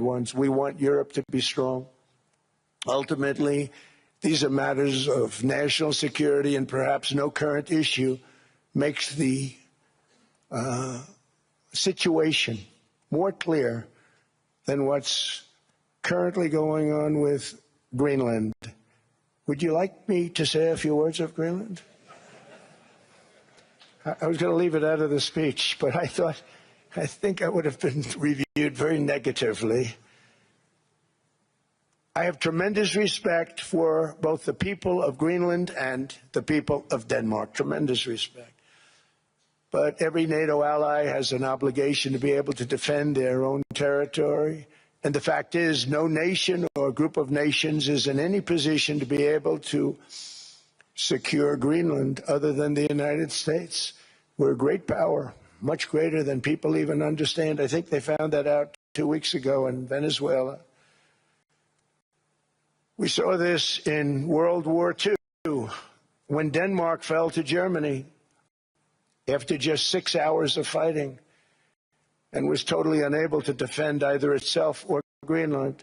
ones. We want Europe to be strong. Ultimately, these are matters of national security, and perhaps no current issue makes the situation more clear than what's currently going on with Greenland. Would you like me to say a few words of Greenland? I was going to leave it out of the speech, but I think I would have been reviewed very negatively. I have tremendous respect for both the people of Greenland and the people of Denmark, tremendous respect. But every NATO ally has an obligation to be able to defend their own territory. And the fact is, no nation or group of nations is in any position to be able to secure Greenland other than the United States. We're a great power, much greater than people even understand. I think they found that out 2 weeks ago in Venezuela. We saw this in World War II when Denmark fell to Germany after just 6 hours of fighting and was totally unable to defend either itself or Greenland.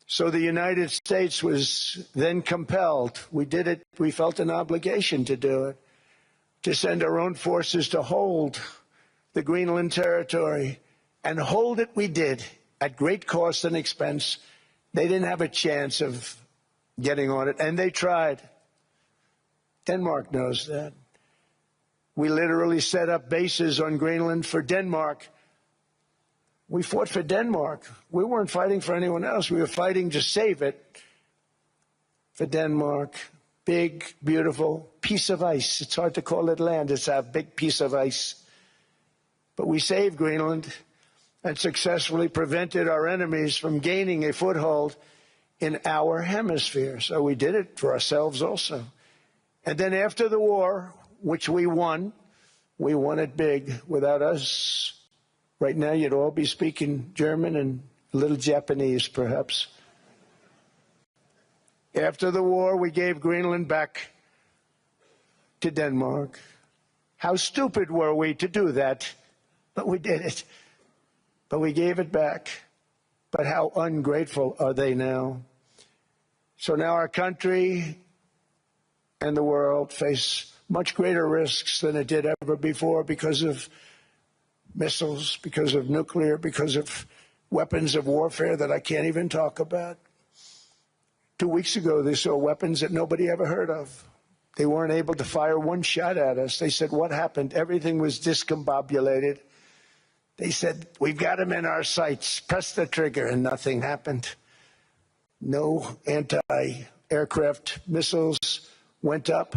So the United States was then compelled, we did it, we felt an obligation to do it, to send our own forces to hold the Greenland territory. And hold it we did, at great cost and expense. They didn't have a chance of getting on it, and they tried. Denmark knows that. We literally set up bases on Greenland for Denmark. We fought for Denmark. We weren't fighting for anyone else. We were fighting to save it for Denmark. Big, beautiful piece of ice. It's hard to call it land. It's a big piece of ice. But we saved Greenland and successfully prevented our enemies from gaining a foothold in our hemisphere. So we did it for ourselves also. And then after the war, which we won it big. Without us, right now you'd all be speaking German and a little Japanese, perhaps. After the war, we gave Greenland back to Denmark. How stupid were we to do that? But we did it. But we gave it back. But how ungrateful are they now? So now our country and the world face much greater risks than it did ever before because of missiles, because of nuclear, because of weapons of warfare that I can't even talk about. 2 weeks ago, they saw weapons that nobody ever heard of. They weren't able to fire one shot at us. They said, what happened? Everything was discombobulated. They said, we've got them in our sights. Press the trigger, and nothing happened. No anti-aircraft missiles went up.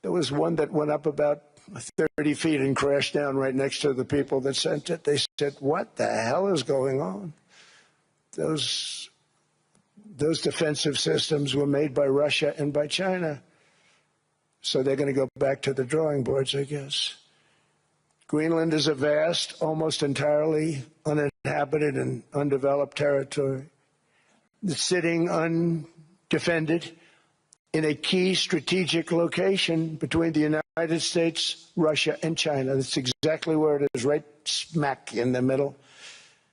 There was one that went up about 30 feet and crashed down right next to the people that sent it. They said, what the hell is going on? Those defensive systems were made by Russia and by China. So they're going to go back to the drawing boards, I guess. Greenland is a vast, almost entirely uninhabited and undeveloped territory. It's sitting undefended in a key strategic location between the United States, Russia, and China. That's exactly where it is, right smack in the middle.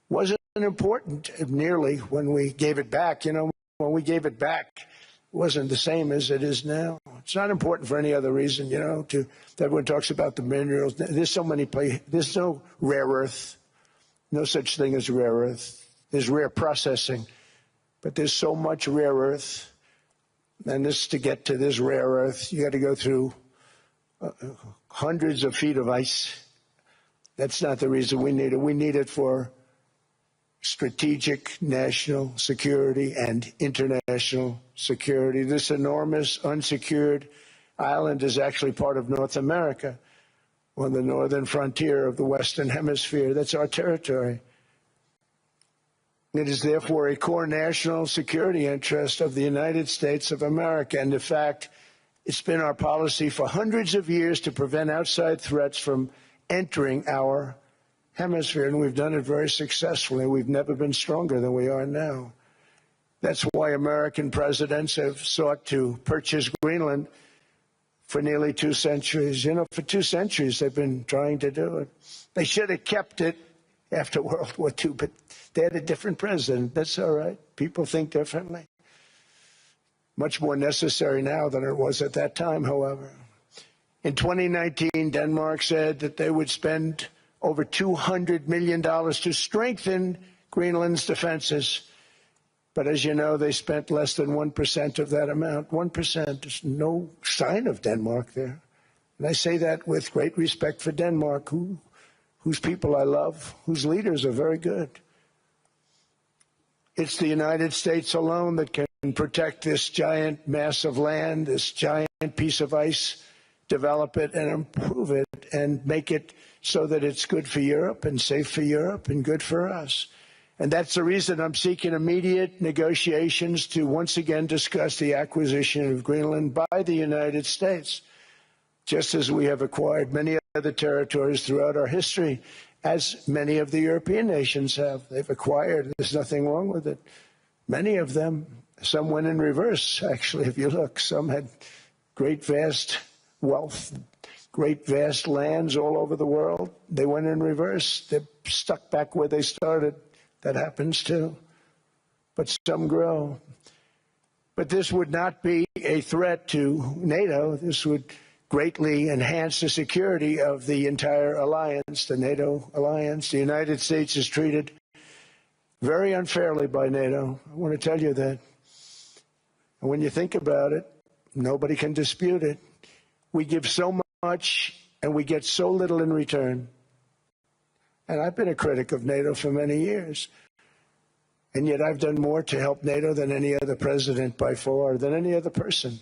Wasn't important nearly when we gave it back. You know, when we gave it back, it wasn't the same as it is now. It's not important for any other reason, you know, everyone talks about the minerals. There's so many places. There's no rare earth, no such thing as rare earth. There's rare processing, but there's so much rare earth. And to get to this rare earth, you got to go through hundreds of feet of ice. That's not the reason we need it. We need it for strategic national security and international security. This enormous unsecured island is actually part of North America, on the northern frontier of the Western Hemisphere. That's our territory. It is therefore a core national security interest of the United States of America. And in fact, it's been our policy for hundreds of years to prevent outside threats from entering our hemisphere, and we've done it very successfully. We've never been stronger than we are now. That's why American presidents have sought to purchase Greenland for nearly 2 centuries. You know, for 2 centuries they've been trying to do it. They should have kept it after World War II, but they had a different president. That's all right. People think differently. Much more necessary now than it was at that time, however. In 2019, Denmark said that they would spend over $200 million to strengthen Greenland's defenses. But as you know, they spent less than 1% of that amount. 1%. There's no sign of Denmark there. And I say that with great respect for Denmark, whose people I love, whose leaders are very good. It's the United States alone that can protect this giant mass of land, this giant piece of ice, develop it and improve it and make it so that it's good for Europe and safe for Europe and good for us. And that's the reason I'm seeking immediate negotiations to once again discuss the acquisition of Greenland by the United States, just as we have acquired many other territories throughout our history, as many of the European nations have. They've acquired. There's nothing wrong with it. Many of them, some went in reverse, actually, if you look. Some had great, vast wealth, great, vast lands all over the world. They went in reverse. They're stuck back where they started. That happens too. But some grow. But this would not be a threat to NATO. This would greatly enhance the security of the entire alliance, the NATO alliance. The United States is treated very unfairly by NATO. I want to tell you that. And when you think about it, nobody can dispute it. We give so much and we get so little in return. And I've been a critic of NATO for many years. And yet I've done more to help NATO than any other president by far, than any other person.